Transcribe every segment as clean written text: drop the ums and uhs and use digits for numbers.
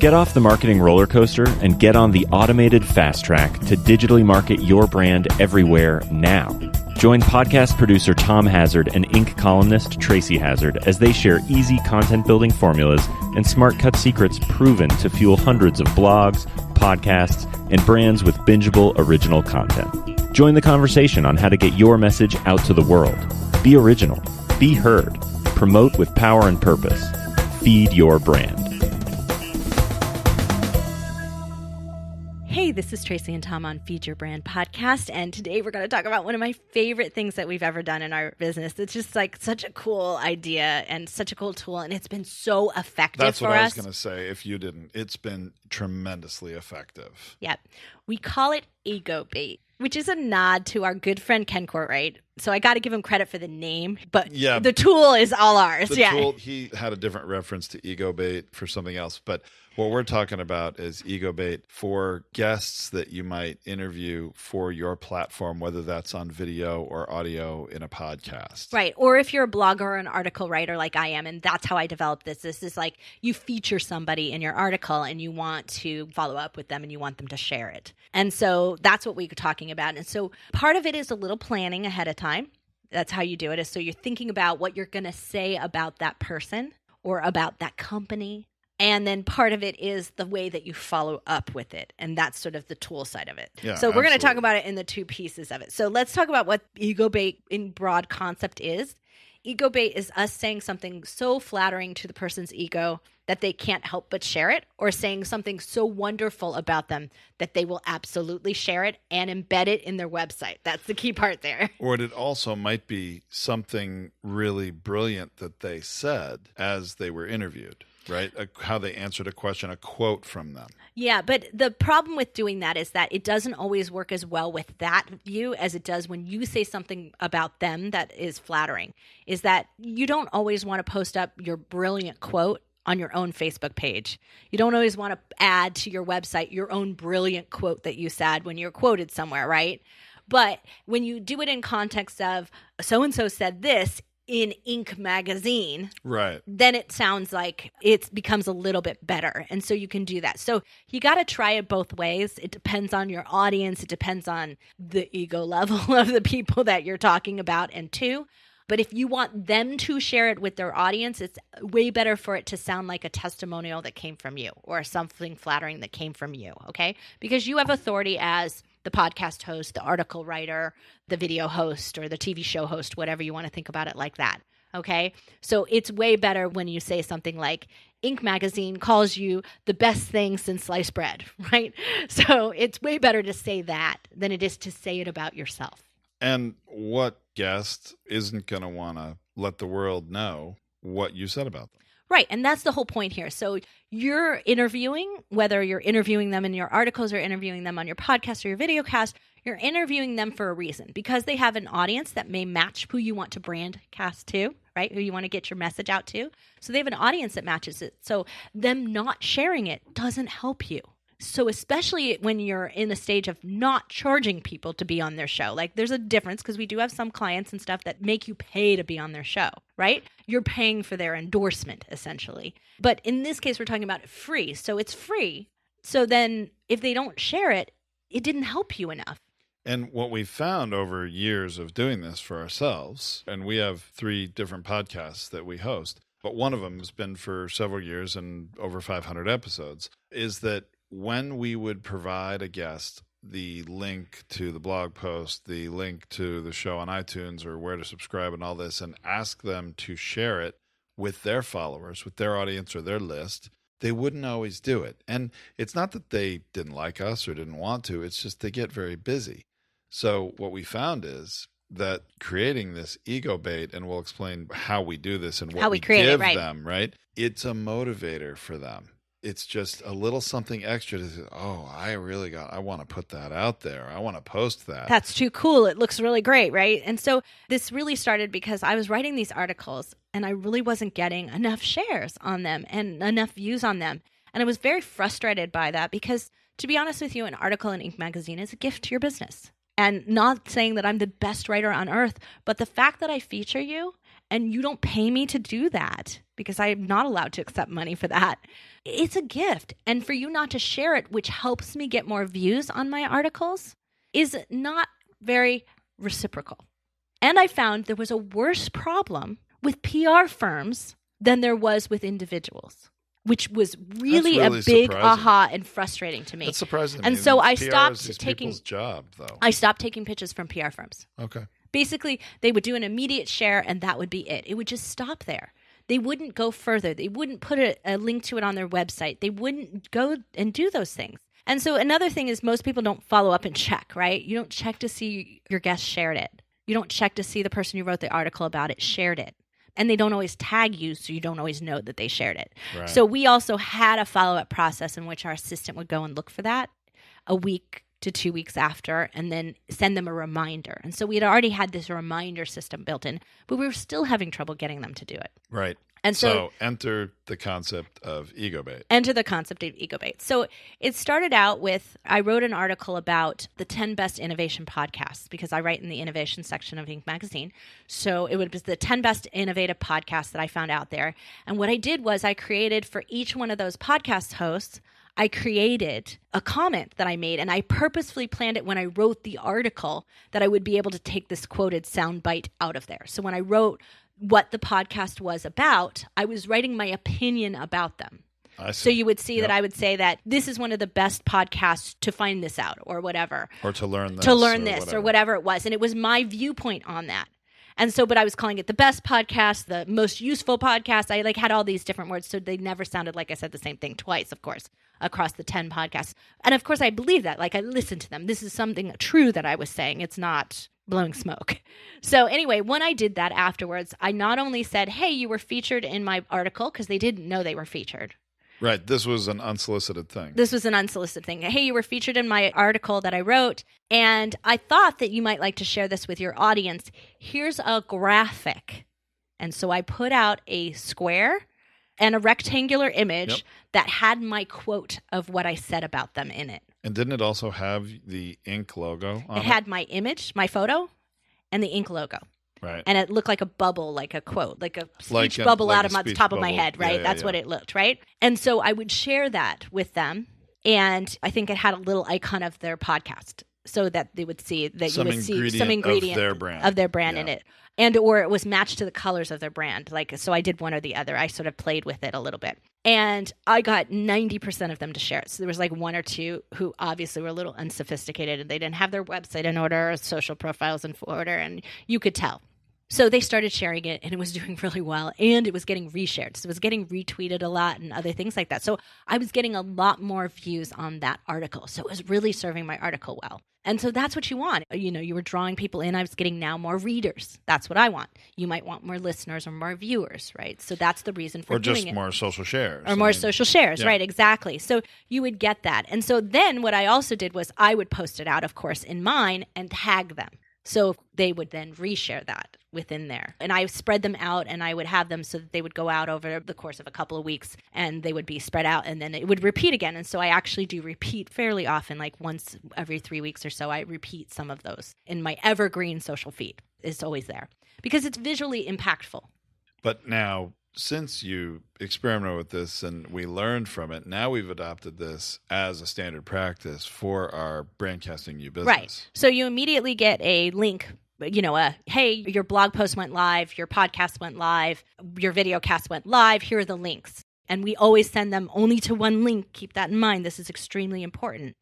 Get off the marketing roller coaster and get on the automated fast track to digitally market your brand everywhere now. Join podcast producer Tom Hazard and Inc. columnist Tracy Hazard as they share easy content building formulas and smart cut secrets proven to fuel hundreds of blogs, podcasts, and brands with bingeable original content. Join the conversation on how to get your message out to the world. Be original. Be heard. Promote with power and purpose. Feed your brand. Hey, this is Tracy and Tom on Feed Your Brand podcast, and today we're going to talk about one of my favorite things that we've ever done in our business. It's just like such a cool idea and such a cool tool, and it's been so effective for us. That's what I was going to say. If you didn't, it's been tremendously effective. Yep. We call it Ego Bait, which is a nod to our good friend Ken Courtright. So I got to give him credit for the name, but the tool is all ours. The tool, he had a different reference to Ego Bait for something else, but what we're talking about is Ego Bait for guests that you might interview for your platform, whether that's on video or audio in a podcast. Right. Or if you're a blogger or an article writer like I am, and that's how I developed this. This is like you feature somebody in your article and you want to follow up with them and you want them to share it. And so that's what we're talking about. And so part of it is a little planning ahead of time. That's how you do it. Is so you're thinking about what you're going to say about that person or about that company. And then part of it is the way that you follow up with it. And that's sort of the tool side of it. Yeah, so we're going to talk about it in the two pieces of it. So let's talk about what Ego Bait in broad concept is. Ego Bait is us saying something so flattering to the person's ego that they can't help but share it, or saying something so wonderful about them that they will absolutely share it and embed it in their website. That's the key part there. Or it also might be something really brilliant that they said as they were interviewed. Right? How they answered a question, a quote from them. Yeah, but the problem with doing that is that it doesn't always work as well with that view as it does when you say something about them that is flattering. Is that you don't always want to post up your brilliant quote on your own Facebook page. You don't always want to add to your website your own brilliant quote that you said when you're quoted somewhere, right? But when you do it in context of so-and-so said this in Inc. magazine, right, then it sounds like it becomes a little bit better. And so you can do that. So you got to try it both ways. It depends on your audience. It depends on the ego level of the people that you're talking about and to. But if you want them to share it with their audience, it's way better for it to sound like a testimonial that came from you or something flattering that came from you, okay? Because you have authority as the podcast host, the article writer, the video host, or the TV show host, whatever you want to think about it like that, okay? So it's way better when you say something like, Inc. magazine calls you the best thing since sliced bread, right? So it's way better to say that than it is to say it about yourself. And what guest isn't going to want to let the world know what you said about them? Right. And that's the whole point here. So you're interviewing, whether you're interviewing them in your articles or interviewing them on your podcast or your video cast, you're interviewing them for a reason because they have an audience that may match who you want to brand cast to, right? Who you want to get your message out to. So they have an audience that matches it. So them not sharing it doesn't help you. So especially when you're in a stage of not charging people to be on their show, like there's a difference because we do have some clients and stuff that make you pay to be on their show, right? You're paying for their endorsement essentially. But in this case, we're talking about free. So it's free. So then if they don't share it, it didn't help you enough. And what we found over years of doing this for ourselves, and we have 3 different podcasts that we host, but one of them has been for several years and over 500 episodes, is that when we would provide a guest the link to the blog post, the link to the show on iTunes or where to subscribe and all this, and ask them to share it with their followers, with their audience or their list, they wouldn't always do it. And it's not that they didn't like us or didn't want to, it's just they get very busy. So what we found is that creating this Ego Bait, and we'll explain how we do this and what we give them, right? It's a motivator for them. It's just a little something extra to say, oh, I want to put that out there. I want to post that. That's too cool. It looks really great, right? And so this really started because I was writing these articles and I really wasn't getting enough shares on them and enough views on them. And I was very frustrated by that because, to be honest with you, an article in Inc. magazine is a gift to your business. And not saying that I'm the best writer on earth, but the fact that I feature you and you don't pay me to do that because I'm not allowed to accept money for that. It's a gift. And for you not to share it, which helps me get more views on my articles, is not very reciprocal. And I found there was a worse problem with PR firms than there was with individuals, which was really a big surprising. aha and frustrating to me. That's surprising to And me. so I PR stopped is these taking people's job, though. I stopped taking pitches from PR firms. Okay. Basically, they would do an immediate share and that would be it. It would just stop there. They wouldn't go further. They wouldn't put a link to it on their website. They wouldn't go and do those things. And so another thing is most people don't follow up and check, right? You don't check to see your guest shared it. You don't check to see the person who wrote the article about it shared it. And they don't always tag you, so you don't always know that they shared it. Right. So we also had a follow-up process in which our assistant would go and look for that a week to 2 weeks after and then send them a reminder. And so we had already had this reminder system built in, but we were still having trouble getting them to do it. Right. And so enter the concept of ego bait. Enter the concept of ego bait. So it started out with, I wrote an article about the 10 best innovation podcasts because I write in the innovation section of Inc. magazine. So it was the 10 best innovative podcasts that I found out there. And what I did was I created for each one of those podcast hosts, I created a comment that I made, and I purposefully planned it when I wrote the article that I would be able to take this quoted soundbite out of there. So when I wrote what the podcast was about, I was writing my opinion about them. So you would see that I would say that this is one of the best podcasts to find this out or whatever. Or to learn this. Or whatever it was. And it was my viewpoint on that. And so, but I was calling it the best podcast, the most useful podcast. I had all these different words. So they never sounded like I said the same thing twice, of course, across the 10 podcasts. And of course, I believe that. I listened to them. This is something true that I was saying. It's not blowing smoke. So anyway, when I did that afterwards, I not only said, hey, you were featured in my article, because they didn't know they were featured. Right. This was an unsolicited thing. Hey, you were featured in my article that I wrote, and I thought that you might like to share this with your audience. Here's a graphic. And so I put out a square and a rectangular image that had my quote of what I said about them in it. And didn't it also have the Inc. logo on it? It had my image, my photo, and the Inc. logo. Right. And it looked like a bubble, like a quote, like a speech bubble out of the top of my head, right? That's what it looked, right? And so I would share that with them. And I think it had a little icon of their podcast so that they would see that you would see some ingredient of their brand in it. And or it was matched to the colors of their brand. So I did one or the other. I sort of played with it a little bit. And I got 90% of them to share it. So there was one or two who obviously were a little unsophisticated and they didn't have their website in order, or social profiles in order, and you could tell. So they started sharing it, and it was doing really well, and it was getting reshared. So it was getting retweeted a lot and other things like that. So I was getting a lot more views on that article. So it was really serving my article well. And so that's what you want. You were drawing people in. I was getting now more readers. That's what I want. You might want more listeners or more viewers, right? So that's the reason for doing it. Or just more social shares. Or more social shares, right? Exactly. So you would get that. And so then what I also did was I would post it out, of course, in mine and tag them. So they would then reshare that within there. And I spread them out, and I would have them so that they would go out over the course of a couple of weeks, and they would be spread out, and then it would repeat again. And so I actually do repeat fairly often, like once every 3 weeks or so, I repeat some of those in my evergreen social feed. It's always there because it's visually impactful. But now, since you experimented with this and we learned from it, now we've adopted this as a standard practice for our Brandcasting You business. Right. So you immediately get a link, hey, your blog post went live, your podcast went live, your video cast went live, here are the links. And we always send them only to one link. Keep that in mind. This is extremely important.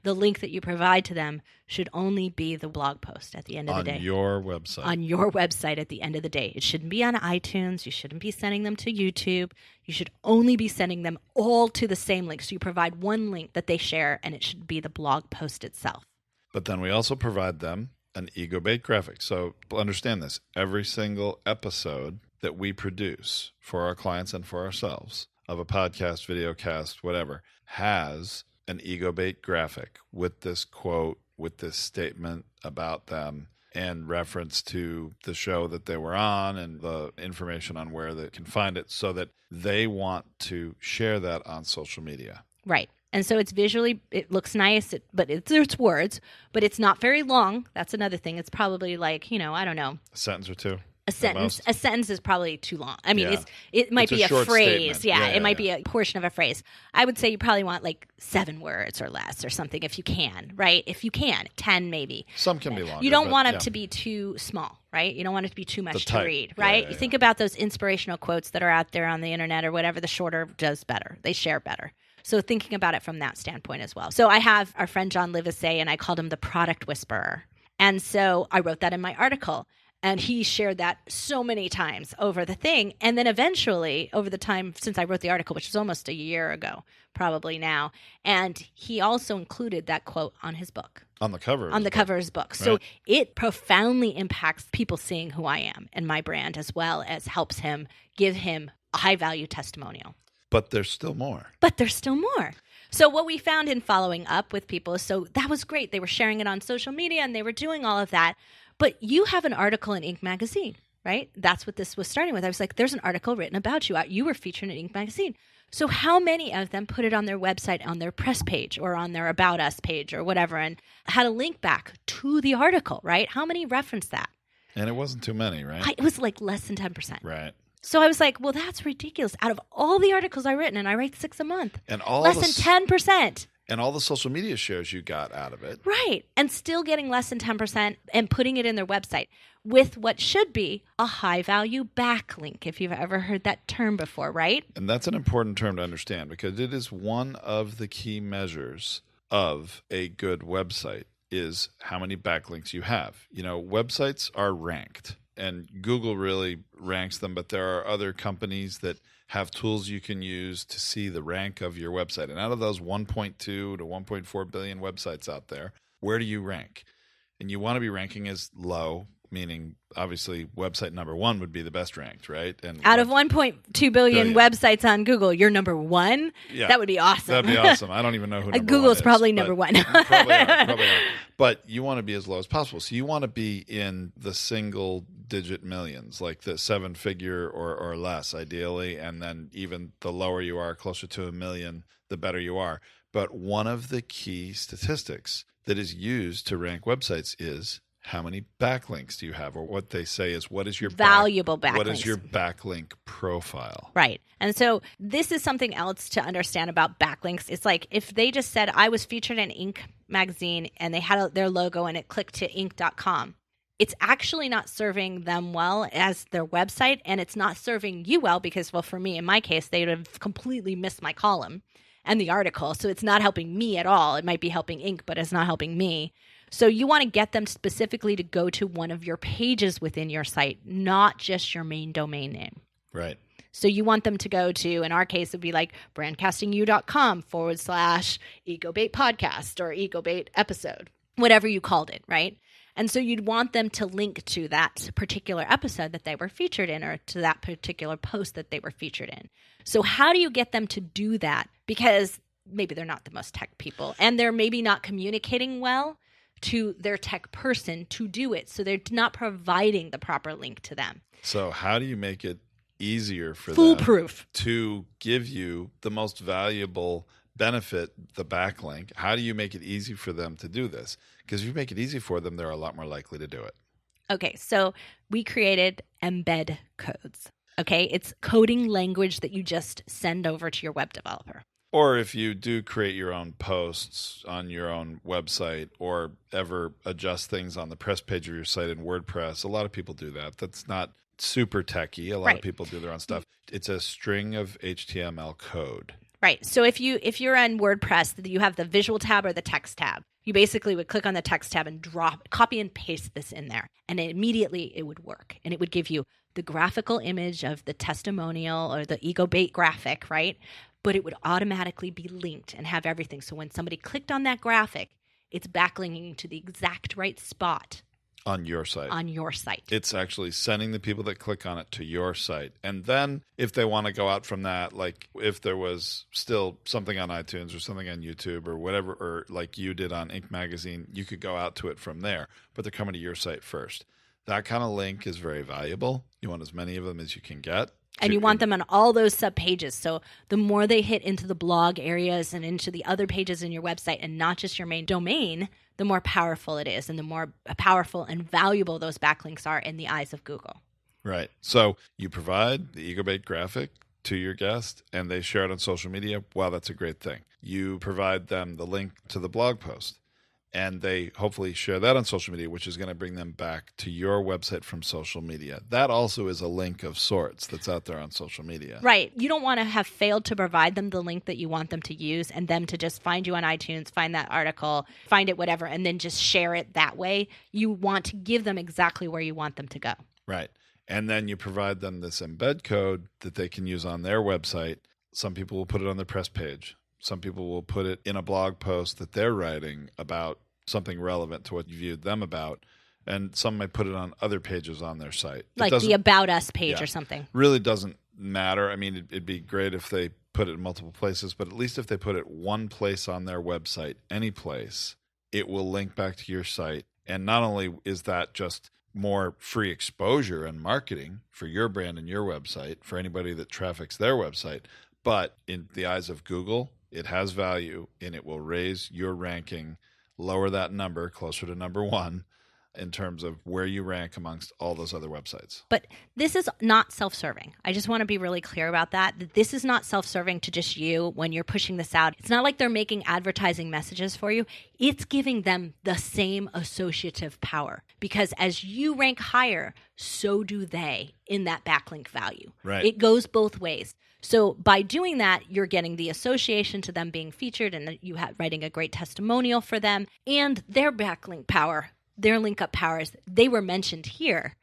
The link that you provide to them should only be the blog post at the end of the day. On your website. On your website at the end of the day. It shouldn't be on iTunes. You shouldn't be sending them to YouTube. You should only be sending them all to the same link. So you provide one link that they share, and it should be the blog post itself. But then we also provide them an ego bait graphic. So understand this. Every single episode that we produce for our clients and for ourselves of a podcast, video cast, whatever, has an ego bait graphic with this quote, with this statement about them, and reference to the show that they were on and the information on where they can find it, so that they want to share that on social media. Right. And so it's visually, it looks nice, but it's words, but it's not very long. That's another thing. It's probably I don't know. A sentence or two. A sentence. most? A sentence is probably too long. I mean, Yeah. it might It's a be a short phrase. statement. Yeah, Yeah, it might yeah. be a portion of a phrase. I would say you probably want like 7 words or less or something if you can, right? If you can, 10 maybe. Some can be longer. You don't but want it yeah. to be too small, right? You don't want it to be too much to type. read, Yeah, right? yeah, You yeah. think about those inspirational quotes that are out there on the internet or whatever. The shorter does better. They share better. So thinking about it from that standpoint as well. So I have our friend John Livesey, and I called him the product whisperer. And so I wrote that in my article. And he shared that so many times over the thing. And then eventually, over the time since I wrote the article, which was almost a year ago, probably now, and he also included that quote on his book. On the cover. On the cover of his book. So Right. it profoundly impacts people seeing who I am and my brand, as well as helps him give him a high value testimonial. But there's still more. But there's still more. So what we found in following up with people, so that was great. They were sharing it on social media and they were doing all of that. But you have an article in Inc. magazine, right? That's what this was starting with. I was like, there's an article written about you. You were featured in Inc. magazine. So how many of them put it on their website, on their press page or on their About Us page or whatever, and had a link back to the article, right? How many referenced that? And it wasn't too many, right? It was like less than 10%. Right. So I was like, well, that's ridiculous. Out of all the articles I've written, and I write 6 a month, And all less the than 10%. And all the social media shares you got out of it. Right. And still getting less than 10% and putting it in their website with what should be a high value backlink, if you've ever heard that term before, right? And that's an important term to understand because it is one of the key measures of a good website is how many backlinks you have. You know, websites are ranked and Google really ranks them, but there are other companies that have tools you can use to see the rank of your website. And out of those 1.2 to 1.4 billion websites out there, where do you rank? And you want to be ranking as low, meaning obviously website number 1 would be the best ranked, right? And Out of 1.2 billion websites on Google, you're number 1? Yeah. That would be awesome. That'd be awesome. I don't even know who number Google's 1 is, probably but number 1. probably are. But you want to be as low as possible. So you want to be in the single digit millions, like the 7-figure or less, ideally. And then even the lower you are, closer to 1 million, the better you are. But one of the key statistics that is used to rank websites is how many backlinks do you have? Or what they say is, what is your valuable backlinks? What is your backlink profile? Right. And so this is something else to understand about backlinks. It's like if they just said, I was featured in Inc. magazine and they had their logo and it clicked to Inc.com. It's actually not serving them well as their website, and it's not serving you well because, well, for me, in my case, they would have completely missed my column and the article. So it's not helping me at all. It might be helping Inc., but it's not helping me. So you want to get them specifically to go to one of your pages within your site, not just your main domain name. Right. So you want them to go to, in our case, it would be like brandcastingu.com/EcoBait podcast or EcoBait episode, whatever you called it, right? And so you'd want them to link to that particular episode that they were featured in or to that particular post that they were featured in. So how do you get them to do that? Because maybe they're not the most tech people and they're maybe not communicating well to their tech person to do it. So they're not providing the proper link to them. So how do you make it easier for them Foolproof. to give you the most valuable benefit, the backlink? How do you make it easy for them to do this? Because if you make it easy for them, they're a lot more likely to do it. Okay, so we created embed codes. Okay, it's coding language that you just send over to your web developer. Or if you do create your own posts on your own website or ever adjust things on the press page of your site in WordPress, a lot of people do that. That's not super techy. A lot of people do their own stuff. It's a string of HTML code. Right. So if you're on WordPress, you have the visual tab or the text tab. You basically would click on the text tab and copy and paste this in there. And immediately it would work. And it would give you the graphical image of the testimonial or the EcoBait graphic, right? But it would automatically be linked and have everything. So when somebody clicked on that graphic, it's backlinking to the exact right spot. On your site. On your site. It's actually sending the people that click on it to your site. And then if they want to go out from that, like if there was still something on iTunes or something on YouTube or whatever, or like you did on Inc. magazine, you could go out to it from there. But they're coming to your site first. That kind of link is very valuable. You want as many of them as you can get. And you want them on all those subpages. So the more they hit into the blog areas and into the other pages in your website and not just your main domain, the more powerful it is and the more powerful and valuable those backlinks are in the eyes of Google. Right. So you provide the EgoBait graphic to your guest and they share it on social media. Wow, that's a great thing. You provide them the link to the blog post and they hopefully share that on social media, which is going to bring them back to your website from social media. That also is a link of sorts that's out there on social media. Right. You don't want to have failed to provide them the link that you want them to use and them to just find you on iTunes, find that article, find it, whatever, and then just share it that way. You want to give them exactly where you want them to go. Right. And then you provide them this embed code that they can use on their website. Some people will put it on their press page. Some people will put it in a blog post that they're writing about something relevant to what you viewed them about. And some might put it on other pages on their site. Like the About Us page or something. Really doesn't matter. I mean, it'd be great if they put it in multiple places, but at least if they put it one place on their website, any place, it will link back to your site. And not only is that just more free exposure and marketing for your brand and your website for anybody that traffics their website, but in the eyes of Google, it has value and it will raise your ranking, lower that number closer to number one in terms of where you rank amongst all those other websites. But this is not self-serving. I just want to be really clear about that this is not self-serving to just you when you're pushing this out. It's not like they're making advertising messages for you. It's giving them the same associative power because as you rank higher, so do they in that backlink value. Right. It goes both ways. So by doing that, you're getting the association to them being featured and you writing a great testimonial for them and their backlink power, their link up powers, they were mentioned here,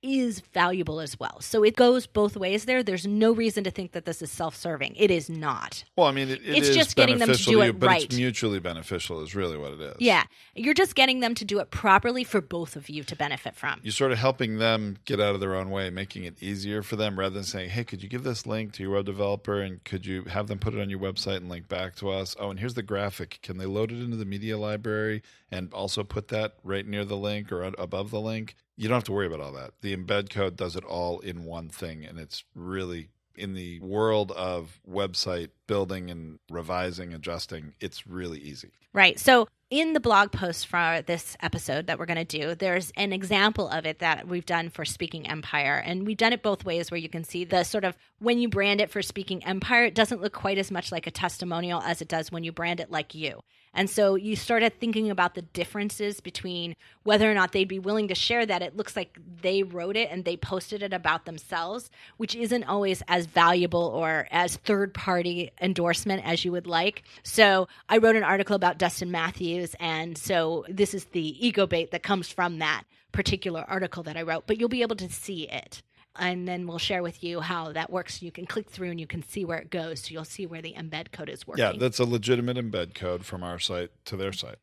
is valuable as well. So it goes both ways there. There's no reason to think that this is self-serving. It is not. Well, I mean, it's is just getting them to do you, it but right. It's mutually beneficial is really what it is. Yeah. You're just getting them to do it properly for both of you to benefit from. You're sort of helping them get out of their own way, making it easier for them rather than saying, hey, could you give this link to your web developer and could you have them put it on your website and link back to us? Oh, and here's the graphic. Can they load it into the media library and also put that right near the link or above the link? You don't have to worry about all that. The embed code does it all in one thing, and it's really, in the world of website building and revising, adjusting, it's really easy. Right. So in the blog post for this episode that we're going to do, there's an example of it that we've done for Speaking Empire. And we've done it both ways where you can see the sort of when you brand it for Speaking Empire, it doesn't look quite as much like a testimonial as it does when you brand it like you. And so you started thinking about the differences between whether or not they'd be willing to share that. It looks like they wrote it and they posted it about themselves, which isn't always as valuable or as third-party endorsement as you would like. So I wrote an article about Dustin Matthews, and so this is the EgoBait that comes from that particular article that I wrote, but you'll be able to see it. And then we'll share with you how that works. You can click through and you can see where it goes. So you'll see where the embed code is working. Yeah, that's a legitimate embed code from our site to their site.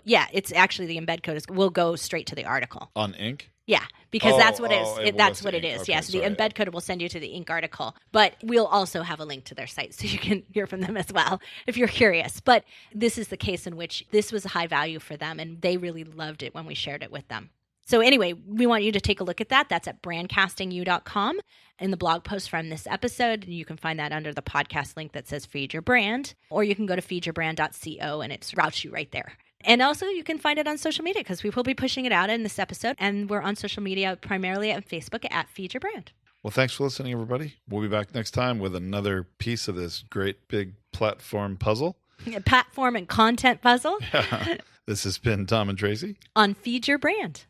Yeah, it's actually the embed code will go straight to the article. On Inc? Yeah, because that's what that's what it Inc. is. Okay, yeah, so the embed code will send you to the Inc article, but we'll also have a link to their site so you can hear from them as well if you're curious. But this is the case in which this was a high value for them, and they really loved it when we shared it with them. So anyway, we want you to take a look at that. That's at brandcastingu.com in the blog post from this episode. And you can find that under the podcast link that says Feed Your Brand, or you can go to feedyourbrand.co and it routes you right there. And also you can find it on social media because we will be pushing it out in this episode. And we're on social media primarily on Facebook at Feed Your Brand. Well, thanks for listening, everybody. We'll be back next time with another piece of this great big platform puzzle. Platform and content puzzle. This has been Tom and Tracy on Feed Your Brand.